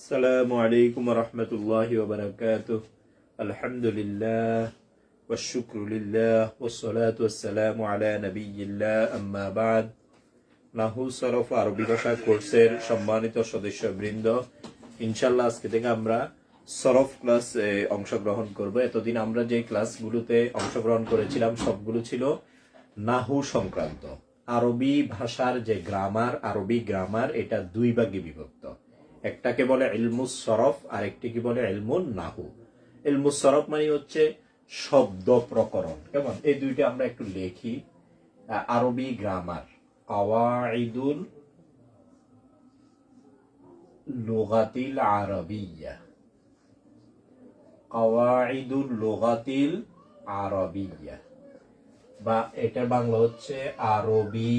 السلام عليكم ورحمة الله وبركاته. الحمد لله والشكر لله والصلاة والسلام على نبي الله أما بعد. নাহু সরফ আরবি ভাষা কোর্সের সম্মানিত সদস্যবৃন্দ, ইনশাআল্লাহ আজকে থেকে আমরা সরফ ক্লাস অংশগ্রহণ করব। এতদিন আমরা যে ক্লাসগুলোতে অংশগ্রহণ করেছিলাম সবগুলো ছিল নাহু সংক্রান্ত। আরবি ভাষার যে গ্রামার, আরবি গ্রামার এটা দুই ভাগে বিভক্ত। একটাকে বলে ইলমুস সরফ আর একটিকে বলে ইলমুন নাহু। ইলমুস সরফ মানে হচ্ছে শব্দ প্রকরণ। কেমন, এই দুইটা আমরা একটু লিখি। আরবি গ্রামার, কাওয়াইদুল লুগাতিল আরবিয়্যা, কাওয়াইদুল লুগাতিল আরবিয়্যা, বা এটার বাংলা হচ্ছে আরবি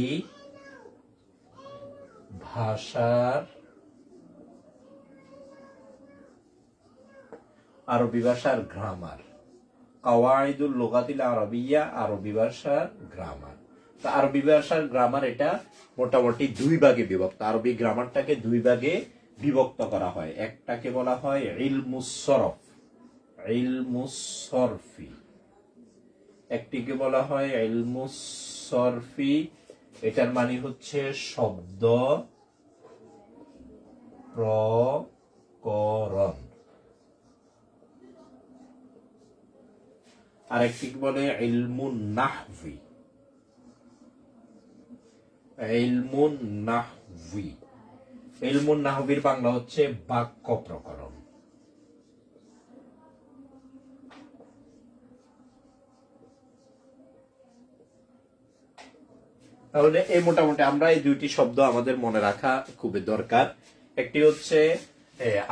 ভাষার গ্রামার। কাওয়াইদুল লুগাতিল আরবিয়্যা, আরবি ভাষার গ্রামার। তো আরবি ভাষার গ্রামার এটা মোটামুটি দুই ভাগে বিভক্ত। আরবি গ্রামারটাকে দুই ভাগে বিভক্ত করা হয়। একটাকে বলা হয় ইলমুস সরফ, ইলমুস সরফি। একটিকে বলা হয় ইলমুস সরফি, এটার মানে হচ্ছে শব্দ প্রকরণ। আরেকটিকে বলে ইলমুন নাহভি, ইলমুন নাহভি। ইলমুন নাহভির বাংলা হচ্ছে বাক্য প্রকরণ। তাহলে এই মোটামুটি আমরা এই দুইটি শব্দ আমাদের মনে রাখা খুবই দরকার। একটি হচ্ছে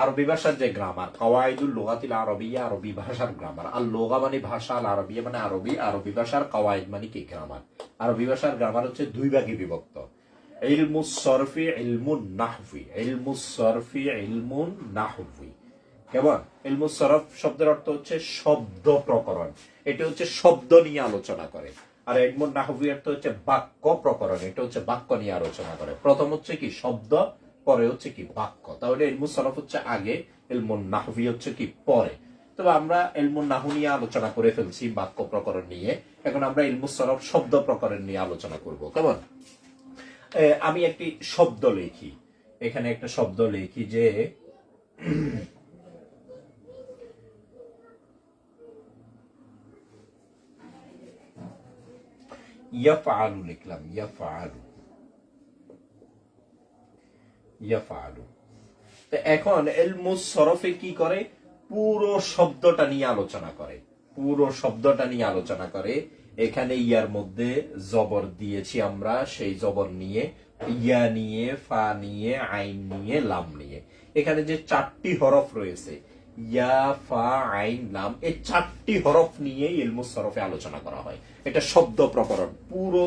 আরবি ভাষার যে গ্রামার, কাওয়াইদুল লুগাতিল আরবিয়্যা, আরবি ভাষার গ্রামার। আর লোগা মানে ভাষা, আর আরবিয়্যা মানে আরবি, আরবি ভাষার কাওয়াইদ মানে কি গ্রামার। আরবি ভাষার গ্রামার হচ্ছে দুই ভাগে বিভক্ত, ইলমুস সরফি, ইলমুন নাহভি। ইলমুস সরফি, ইলমুন নাহভি। কেমন, ইলমুস সরফ শব্দের অর্থ হচ্ছে শব্দ প্রকরণ, এটা হচ্ছে শব্দ নিয়ে আলোচনা করে। আর ইলমুন নাহভি অর্থ হচ্ছে বাক্য প্রকরণ, এটা হচ্ছে বাক্য নিয়ে আলোচনা করে। প্রথম হচ্ছে কি শব্দ, পরে হচ্ছে কি বাক্য। তাহলে ইলমুস সরফ হচ্ছে আগে, ইলমুন নাহভি হচ্ছে কি পরে। তবে আমরা ইলমুন নাহু নিয়ে আলোচনা করে ফেলছি বাক্য প্রকরণ নিয়ে, এখন আমরা ইলমুস সরফ শব্দ প্রকরণ নিয়ে আলোচনা করব। কেমন, আমি একটি শব্দ লিখি, এখানে একটা শব্দ লিখি যে ইয়াফআলু লিখলাম, ইয়াফআলু, ইয়াফআলু। তো এখন ইলমুস সরফে কি করে, পুরো শব্দটা নিয়ে আলোচনা করে, পুরো শব্দটা নিয়ে আলোচনা করে। এখানে ইয়ার মধ্যে জবর দিয়েছি আমরা, সেই জবর নিয়ে ইয়া নিয়ে, ফা নিয়ে, আইন নিয়ে, লাম নিয়ে। এখানে যে চারটি হরফ রয়েছে ইয়া, ফা, আইন, লাম, এই চারটি হরফ নিয়ে ইলমুস সরফে আলোচনা করা হয়। এটা শব্দ প্রকরণ, পুরো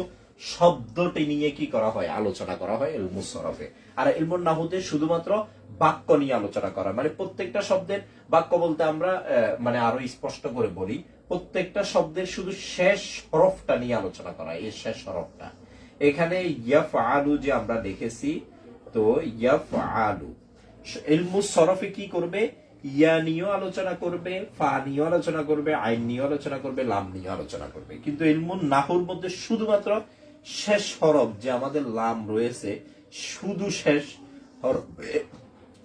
শব্দটি নিয়ে কি করা হয়, আলোচনা করা হয় ইলমুস সরফে। আর ইলমুন নাহুতে শুধুমাত্র বাক্য নিয়ে আলোচনা করা, মানে প্রত্যেকটা শব্দের, বাক্য বলতে আমরা মানে আরো স্পষ্ট করে বলি, প্রত্যেকটা শব্দের শুধু শেষ হরফটা নিয়ে আলোচনা করা, এই শেষ হরফটা। এখানে ইয়াফআলু যে আমরা লিখেছি, তো ইয়াফআলু ইলমুস সরফে কি করবে, ইয়া নিয়েও আলোচনা করবে, ফা নিয়েও আলোচনা করবে, আইন নিয়েও আলোচনা করবে, লাম নিয়েও আলোচনা করবে। কিন্তু ইলমুন নাহুর মধ্যে শুধুমাত্র শেষ হরফ যে আমাদের লাম রয়েছে, শুধু শেষ হরফ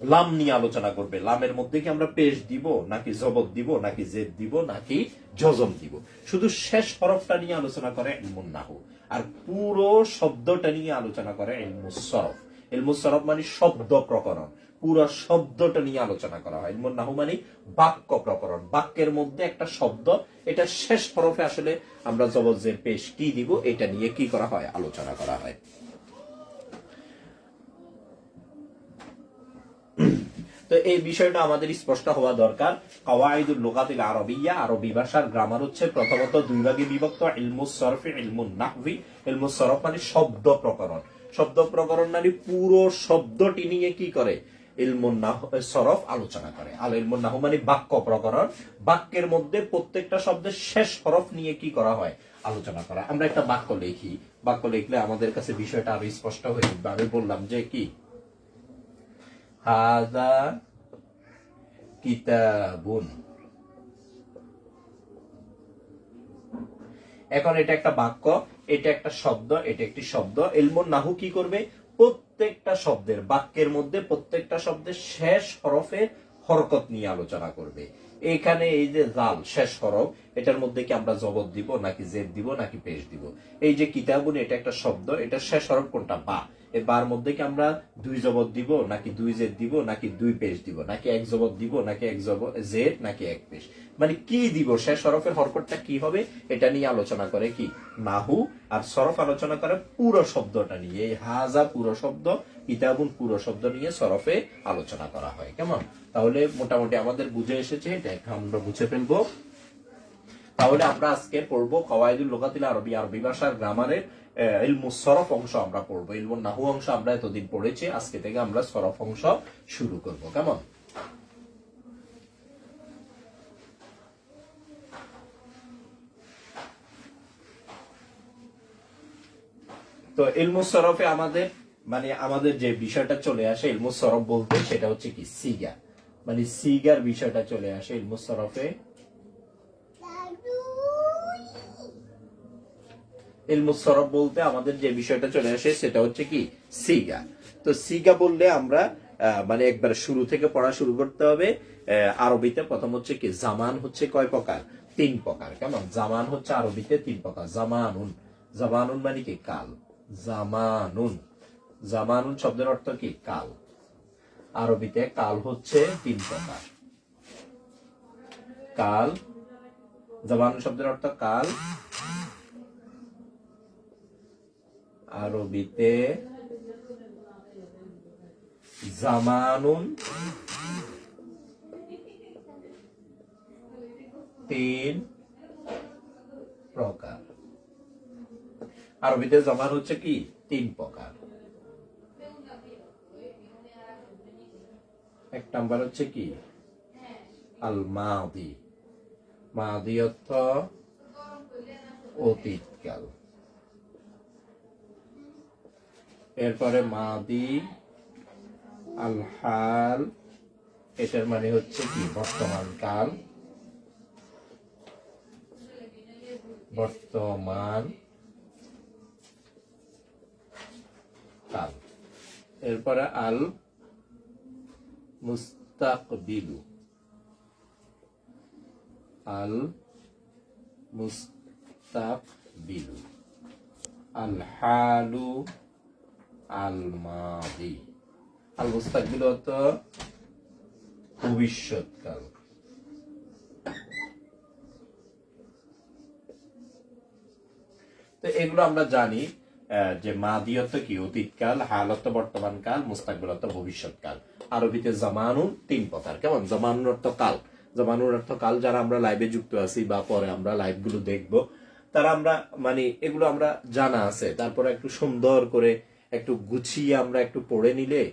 লাম নিয়ে আলোচনা করবে। লামের মধ্যে কি আমরা পেশ দিব, নাকি জবর দিব, নাকি জেদ দিব, নাকি জজম দিব, শুধু শেষ হরফটা নিয়ে আলোচনা করে ইলমুন নাহু। আর পুরো শব্দটা নিয়ে আলোচনা করে ইলমুস সরফ। ইলমুস সরফ মানে শব্দ প্রকরণ, পুরো শব্দটা নিয়ে আলোচনা করা হয়। ইলমুন নাহু মানে বাক্য প্রকরণ, বাক্যের মধ্যে একটা শব্দ, এটা শেষ হরফে আসলে আমরা জবর জের পেশ কি দিব, এটা নিয়ে কি করা হয়, আলোচনা করা হয়। তো এই বিষয়টা আমাদের স্পষ্ট হওয়া দরকার। কাওয়াইদুল লুগাতিল আরবিয়্যা, আরবি ভাষার গ্রামার হচ্ছে প্রথমত দুই ভাগে বিভক্ত, ইলমুস সরফি, ইলমুন নাহভি। ইলমুস সরফ মানে শব্দ প্রকরণ, শব্দ প্রকরণ মানে পুরো শব্দটি নিয়ে কি করে, ইলমুন সরফ আলোচনা করে। আর ইলমুন নাহু মানে বাক্য প্রকরণ, বাক্যের মধ্যে প্রত্যেকটা শব্দের শেষ হরফ নিয়ে কি করা হয়, আলোচনা করা। আমরা একটা বাক্য লিখি, বাক্য লিখলে আমাদের কাছে বিষয়টা আরো স্পষ্ট হয়ে যাবে। আমি বললাম যে কি, হাযা কিতাবুন। এখন এটা একটা বাক্য, এটা একটা শব্দ, এটা একটি শব্দ। ইলমুন নাহু কি করবে, প্রত্যেকটা শব্দের, বাক্যের মধ্যে প্রত্যেকটা শব্দের শেষ হরফের হরকত নিয়ে আলোচনা করবে। এখানে এই যে জাল শেষ হরফ, এটার মধ্যে কি আমরা জবর দিব নাকি জেদ দিব নাকি পেশ দিব। এই যে কিতাবুন, এটা একটা শব্দ, এটা শেষ হরফ কোনটা, বা। এই বার মধ্যে কি আমরা দুই জবর দিব নাকি দুই জেদ দিব নাকি দুই পেশ দিব নাকি এক জবর দিব নাকি এক জবর জেদ নাকি এক পেশ, মানে কি দিব, শেষ হরফের হরকতটা কি হবে, এটা নিয়ে আলোচনা করে কি নাহু। আর সরফ আলোচনা করে পুরো শব্দটা নিয়ে, এই হাজা পুরো শব্দ, কিতাবুন পুরো শব্দ নিয়ে সরফে আলোচনা করা হয়। কেমন, তাহলে মোটামুটি আমাদের বুঝে এসেছে, এটা আমরা বুঝে ফেলবো। তাহলে আমরা আজকে পড়বো কওয়াইদুল লুগাতিল আরবি, আরবি ভাষার গ্রামারের ইলমুস সরফ অংশ আমরা পড়বো। ইলমুন নাহু অংশ আমরা এতদিন পড়েছি, আজকে থেকে আমরা সরফ অংশ শুরু করব। কেমন, তো ইলমুস সরফে আমাদের মানে আমাদের যে বিষয়টা চলে আসে ইলমুস সরফ বলতে, সেটা হচ্ছে কি সিগা, মানে সিগার বিষয়টা চলে আসে ইলমুস সরফে। ইলমুস সরফ বলতে আমাদের যে বিষয়টা চলে আসে সেটা হচ্ছে কি সিগা। তো সিগা বললে আমরা মানে একবার শুরু থেকে পড়া শুরু করতে হবে। আরবিতে প্রথম হচ্ছে কি জামান হচ্ছে কয় প্রকার, তিন প্রকার। কেমন, জামান হচ্ছে আরবিতে তিন প্রকার। জামানুন, জামানুন মানে কি কাল, জামানুন, জামানুন শব্দের অর্থ কি কাল। আরবিতে কাল হচ্ছে তিন প্রকার। কাল, জামানুন শব্দের অর্থ কাল। আরবিতে জামানুন তিন প্রকার। আরবিতে জামান হচ্ছে কি তিন প্রকার। এক নাম্বার হচ্ছে কি আল মাদি, মাদি অর্থ অতীতকাল। এরপরে মাদি আল হাল, এটার মানে হচ্ছে কি বর্তমান কাল, বর্তমান কাল। এরপরে আল মুস্তাকবিলু, আল মুস্তাকবিলু। আল হালু আল মাদি। আল মুস্তাকবিল অর্থ ভবিষ্যৎকাল। তো এগুলো আমরা জানি যে মাদি অর্থ কি অতীতকাল, হাল অর্থ বর্তমান কাল, মুস্তাকবিল অর্থ ভবিষ্যৎকাল। আরবিতে জামানুন তিন প্রকার। কেমন, জামানুন অর্থ কাল, জামানুন অর্থ কাল। যারা আমরা লাইভে যুক্ত আছি বা পরে আমরা লাইভ গুলো দেখবো, তারা আমরা মানে এগুলো আমরা জানা আছে, তারপরে একটু সুন্দর করে একটু গুছিয়ে আমরা একটু পড়ে নিলে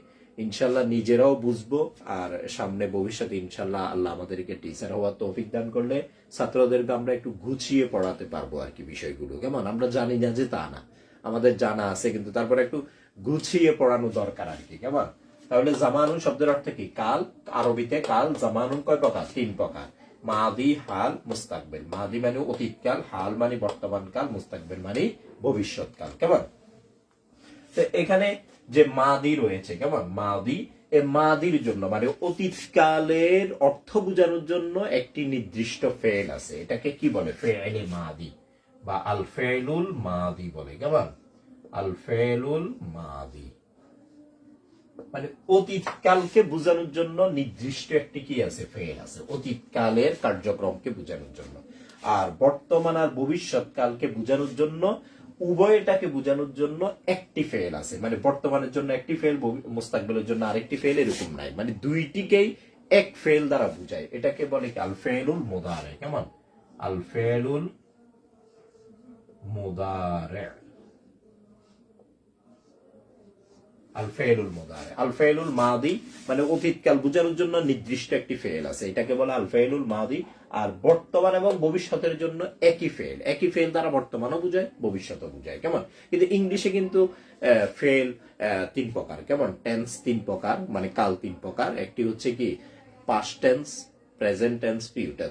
ইনশাল্লাহ নিজেরাও বুঝবো, আর সামনে ভবিষ্যতে ইনশাল্লাহ আল্লাহ আমাদেরকে টিচার হওয়ার তৌফিক দান করলে ছাত্রদেরকে আমরা একটু গুছিয়ে পড়াতে পারবো আর কি বিষয়গুলো। কেমন, আমরা জানি না যে তা না, আমাদের জানা আছে, কিন্তু তারপরে একটু গুছিয়ে পড়ানো দরকার আর কি। কেমন, তাহলে জামানুন শব্দের অর্থ কি কাল। আরবিতে কাল, জামানুন কয় প্রকার, তিন প্রকার। মাদি, হাল, মুস্তাকবিল। মাদি মানে অতীতকাল, হাল মানে বর্তমান কাল, মুস্তাকবিল মানে ভবিষ্যৎকাল। কেমন, তো এখানে যে মাদি রয়েছে, কেমন মাদি, এ মাদির জন্য মানে অতীতকালের অর্থ বোঝানোর জন্য একটি নির্দিষ্ট ফেল আছে, এটাকে কি বলে ফেলে মাদি বা আল ফেলুল মাদি বলে। কেমন, আল ফেলুল মাদি মানে অতীতকালকে বোঝানোর জন্য নির্দিষ্ট একটি কি আছে, ফেল আছে, অতীতকালের কার্যক্রমকে বোঝানোর জন্য। আর বর্তমান আর ভবিষ্যৎকালকে বোঝানোর জন্য, উভয়টাকে বোঝানোর জন্য একটি ফেল আছে, মানে বর্তমানের জন্য একটি ফেল, মুস্তাকবিলের জন্য আরেকটি ফেল, এরকম নাই, মানে দুইটিকেই এক ফেল দ্বারা বুঝায়। এটাকে বলে কি আল ফেলুল মুদারে। কেমন, আল ফেলুল মুদারে, আল ফেলুল মুদারে। আল ফেলুল মাদি মানে অতীতকাল বোঝানোর জন্য নির্দিষ্ট একটি ফেল আছে, এটাকে বলে আল ফেলুল মাদি। আর বর্তমান এবং ভবিষ্যতের জন্য একই ফেল, একই ফেল দ্বারা বর্তমানও বুঝায় ভবিষ্যৎও বুঝায়। কেমন, কিন্তু ইংলিশে কিন্তু ফেল তিন প্রকার। কেমন, টেন্স তিন প্রকার, মানে কাল তিন প্রকার। একটি হচ্ছে কি past tense, present tense, future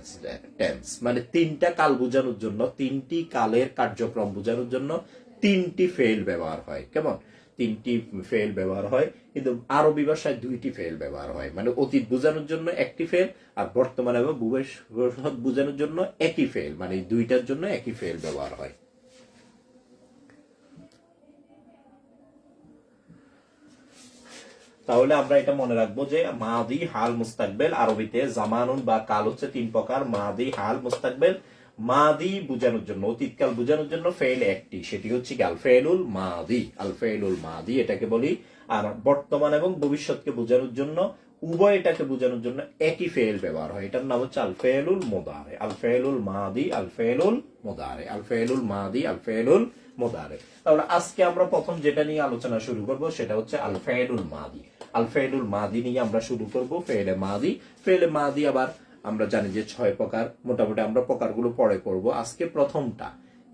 tense, মানে তিনটা কাল বোঝানোর জন্য, তিনটি কালের কার্যক্রম বোঝানোর জন্য তিনটি ফেল ব্যবহার হয়। কেমন? তিনটি ফেল ব্যবহার হয়, কিন্তু আরবি ভাষায় দুইটি ফেল ব্যবহার হয়। মানে অতীত বোঝানোর জন্য একটি ফেল, আর বর্তমান এবং ভবিষ্যৎ বোঝানোর জন্য একই ফেল, মানে দুইটার জন্য একই ফেল ব্যবহার হয়। তাহলে আমরা এটা মনে রাখবো যে মাদি, হাল, মুস্তাকবেল, আরবিতে জামানুন বা কাল হচ্ছে তিন প্রকার, মাদি, হাল, মুস্তাকবেল। মাদি বোঝানোর জন্য, অতীতকাল বোঝানোর জন্য ফেল একটি, সেটি হচ্ছে কি আল ফেলুল মাদি, আল ফেলুল মাদি এটাকে বলি। আর বর্তমান এবং ভবিষ্যৎকে বোঝানোর জন্য, উভয় এটাকে বোঝানোর জন্য একই ফেল ব্যবহার হয়, এটার নাম হচ্ছে আল ফেলুল মুদারে, আল ফেলুল মাদি, আল ফেলুল মুদারে, আল ফেলুল মাদি, আল ফেলুল মুদারে। তাহলে আজকে আমরা প্রথম যেটা নিয়ে আলোচনা শুরু করব সেটা হচ্ছে আল ফেলুল মাদি। আল ফেলুল মাদি নিয়ে আমরা শুরু করব। ফেলে মাদি, ফেলে মাদি আবার আমরা জানি যে 6 প্রকার, মোটামুটি আমরা প্রকারগুলো পরে করব। আজকে প্রথমটা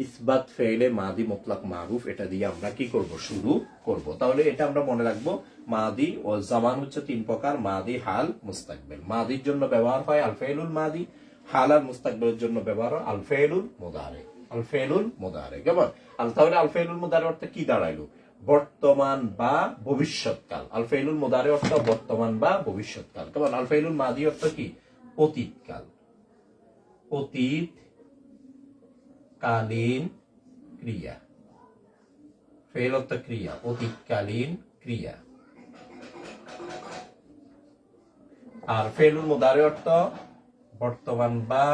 ইসবাত ফেলে মাদি মুতলাক মারুফ, এটা দিয়ে আমরা কি করব? শুরু করব। তাহলে এটা আমরা মনে রাখবো, মাদি ও জামান হচ্ছে তিন প্রকার, মাদি, হাল, মুস্তাকবেল। মাদির জন্য ব্যবহার হয় আল ফেলুল মাদি, হাল আর মুস্তাকবেলের জন্য ব্যবহার হয় আল ফেলুল মুদারে, আল ফেলুল মুদারে। কেমন? তাহলে আল ফেলুল মুদারে অর্থ কি দাঁড়াইলো? বর্তমান বা ভবিষ্যৎকাল। আল ফেলুল মুদারে অর্থ বর্তমান বা ভবিষ্যৎকাল। কেমন? আল ফেলুল মাদি অর্থ কি? অতীতকাল, অতীত কালীন ক্রিয়া। ফেল অর্থ ক্রিয়া, অতীতকালীন ক্রিয়া। আর ফেলুল মুদারে অর্থ বর্তমান বা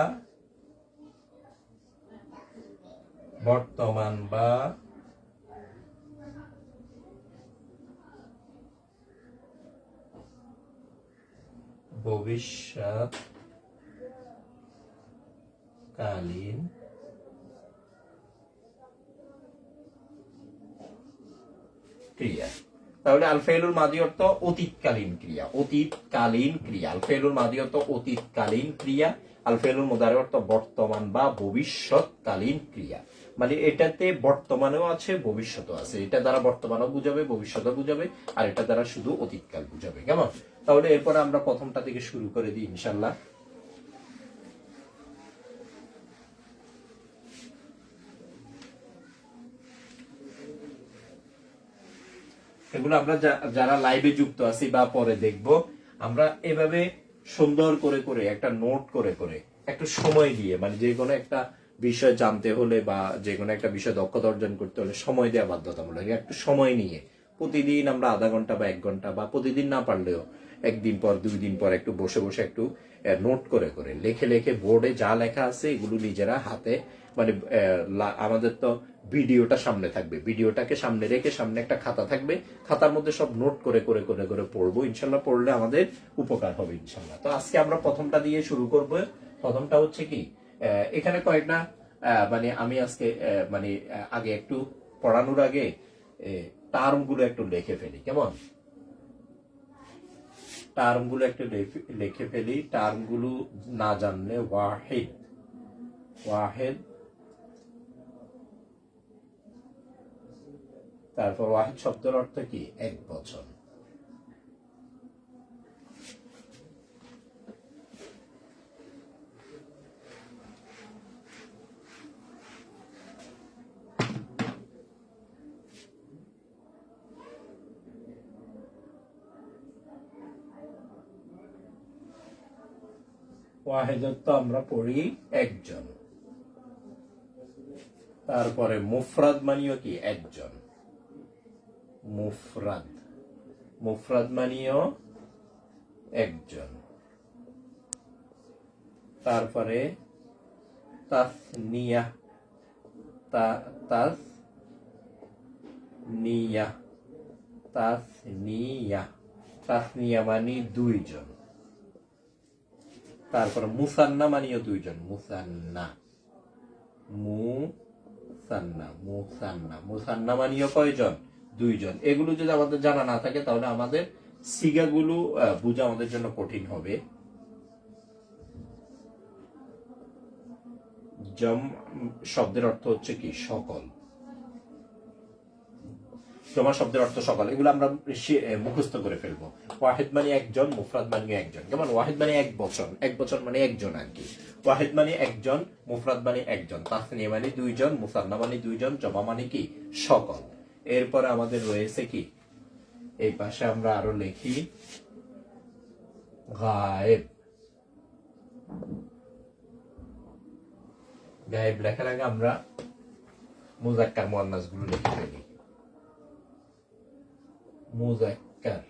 ভবিষ্যৎকালীন ক্রিয়া। তাহলে আল ফেলুল মাদি অর্থ অতীতকালীন ক্রিয়া, অতীতকালীন ক্রিয়া। আল ফেলুল মাদি অর্থ অতীতকালীন ক্রিয়া, আল ফেলুল মুদারে অর্থ বর্তমান বা ভবিষ্যৎকালীন ক্রিয়া। মানে এটাতে বর্তমানেও আছে, ভবিষ্যৎও আছে। এটা দ্বারা বর্তমানও বুঝাবে, ভবিষ্যৎও বুঝাবে, আর এটা দ্বারা শুধু অতীতকাল বুঝাবে। কেমন? তাহলে এরপরে আমরা প্রথমটা থেকে শুরু করে দিই ইনশাল্লাহ। এগুলো আমরা যারা লাইভে যুক্ত আছি বা পরে দেখব, আমরা এভাবে সুন্দর করে করে একটা নোট করে করে একটু সময় দিয়ে, মানে যে কোনো একটা বিষয় জানতে হলে বা যে কোনো একটা বিষয় দক্ষতা অর্জন করতে হলে সময় দেওয়া বাধ্যতামূলক। একটু সময় নিয়ে প্রতিদিন আমরা আধা ঘন্টা বা 1 ঘন্টা, বা প্রতিদিন না পারলেও 1 দিন পর 2 দিন পর একটু বসে বসে একটু নোট করে করে লেখে লেখে, বোর্ডে যা লেখা আছে এগুলো নিজেরা হাতে, মানে আমাদের তো ভিডিওটা সামনে থাকবে, ভিডিওটাকে সামনে রেখে সামনে একটা খাতা থাকবে, খাতার মধ্যে সব নোট করে করে করে করে পড়বো ইনশাল্লাহ। পড়লে আমাদের উপকার হবে ইনশাল্লাহ। তো আজকে আমরা প্রথমটা দিয়ে শুরু করব। প্রথমটা হচ্ছে কি, এখানে কয়েকটা মানে আমি আজকে মানে আগে একটু পড়ানোর আগে টার্ম গুলো একটু লিখে ফেলি। কেমন? টার্ম গুলো একটু লিখে ফেলি। টার্ম গুলো না জানলে ওয়াহিদ, ওয়াহিদ, তারপর ওয়াহিদ শব্দের অর্থ কি? এক বছর। ওয়াহিদের তো আমরা পড়ি একজন। তারপরে মুফরাদ মানিও কি? একজন। মুফরাদ, মুফরাদ মানিও একজন। তারপরে তাসনিয়া, তাসনিয়া, তাসনিয়া, তাসনিয়া মানে দুইজন। তারপরে মুসান্না মানিও দুইজন। মুসান্না, মুসান্না, মুসান্না, মুসান্না মানিও কয়জন? দুইজন। এগুলো যদি আমাদের জানা না থাকে তাহলে আমাদের সিগাগুলো বোঝা আমাদের জন্য কঠিন হবে। জম শব্দের অর্থ হচ্ছে কি? সকল। জমা শব্দের অর্থ সকল, এগুলো আমরা মুখস্থ করে ফেলবো। ওয়াহিদ মানে একজন, মুফরাদ মানে একজন। যেমন ওয়াহিদ মানে এক বচন, এক বচন মানে একজন আর কি। ওয়াহিদ মানে একজন, মুফরাদ মানে একজন, তাসনিয়া মানে দুইজন, মুসান্না মানে দুইজন, জমা মানে কি সকল। এরপরে আমাদের রয়েছে কি, এই পাশে আমরা আরো লিখি গায়েব। গায়েব লেখার আগে আমরা মুজাক্কার মুয়ান্নাস গুলো লিখে ফেলি। মুজাক্কার,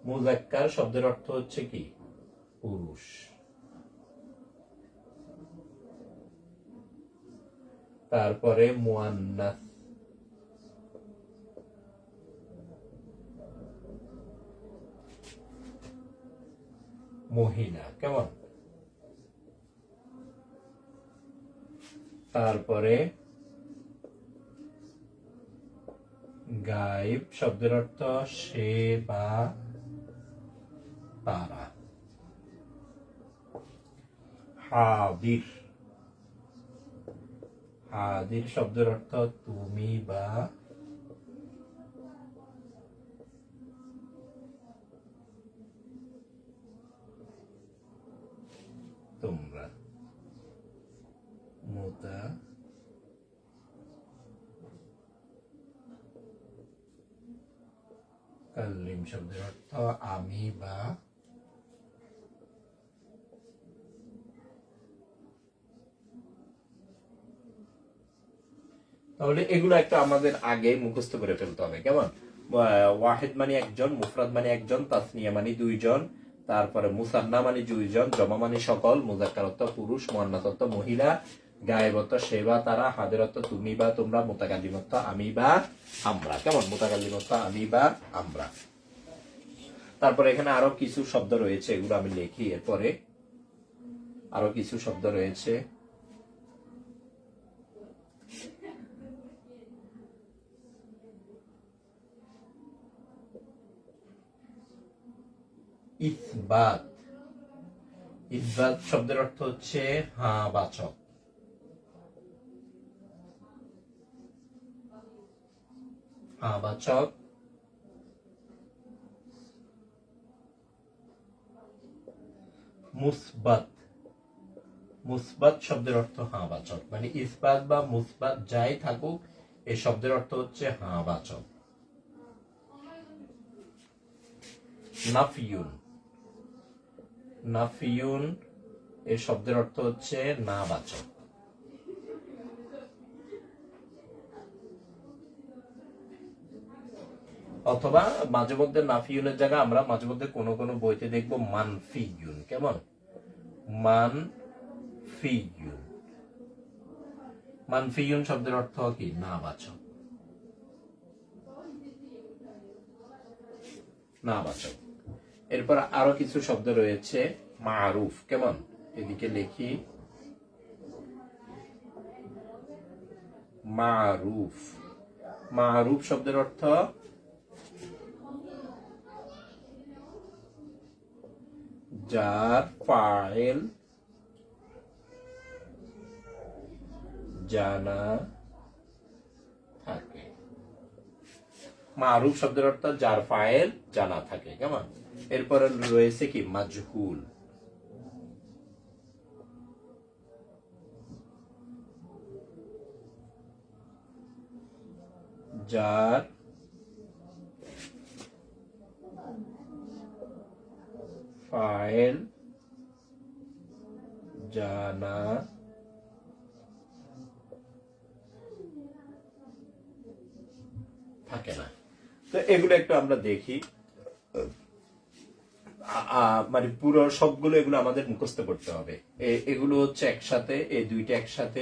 মুজাক্কার শব্দের অর্থ হচ্ছে কি পুরুষ। তারপরে মুয়ান্নাস, মহিলা। কেমন? তারপরে গায়েব শব্দের অর্থ সে বা তারা। হাদির, হাদির শব্দের অর্থ তুমি বা তোমরা। মুতাকাল্লিম শব্দের অর্থ আমি বা তাহলে এগুলো একটা আমাদের আগে মুখস্থ করে ফেলতে হবে। কেমন? ওয়াহিদ মানে একজন, মুফরাদ মানে একজন, তাসনিয়া মানে দুইজন, তারপরে মুসান্না মানে দুইজন, জমা মানে সকল, মুজাক্কার অর্থ পুরুষ, মুয়ান্নাস অর্থ মহিলা, গায়েব অর্থ সে বা তারা, হাজির অর্থ তুমি বা তোমরা, মুতাকাল্লিম অর্থ আমি বা আমরা। কেমন? মুতাকাল্লিম অর্থ আমি বা আমরা। তারপরে এখানে আরো কিছু শব্দ রয়েছে, এগুলো আমি লিখি। এরপরে আরো কিছু শব্দ রয়েছে। ইসবাত, ইসবাত শব্দের অর্থ হচ্ছে হ্যাঁ বাচক। হ্যাঁ বাচক। মুসবাত, মুসবাত শব্দের অর্থ হ্যাঁ বাচক, মানে ইসবাত বা মুসবাত যাই থাকুক এই শব্দের অর্থ হচ্ছে হ্যাঁ বাচক। নাফিউন, নাফিউন এর শব্দের অর্থ হচ্ছে না বাচক। অথবা মাঝে মধ্যে নাফিউনের জায়গায় আমরা মাঝে মধ্যে কোনো কোনো বইতে দেখবো মানফিউন। কেমন? মানফিউন, মানফিউন শব্দের অর্থ কি না বাচক, না বাচক। এরপর আরো কিছু শব্দ রয়েছে মারুফ। কেমন? এদিকে লিখি মারুফ। মারুফ শব্দের অর্থ যার ফাইল জানা থাকে। মারুফ শব্দের অর্থ যার ফাইল জানা থাকে। কেমন? এরপরে রয়েছে কি মাজহুল, যার ফাইল জানা থাকে না। তো এগুলো একটু আমরা দেখি, মানে পুরো সবগুলো এগুলো আমাদের মুখস্থ করতে হবে। এগুলো হচ্ছে একসাথে, এই দুইটা একসাথে।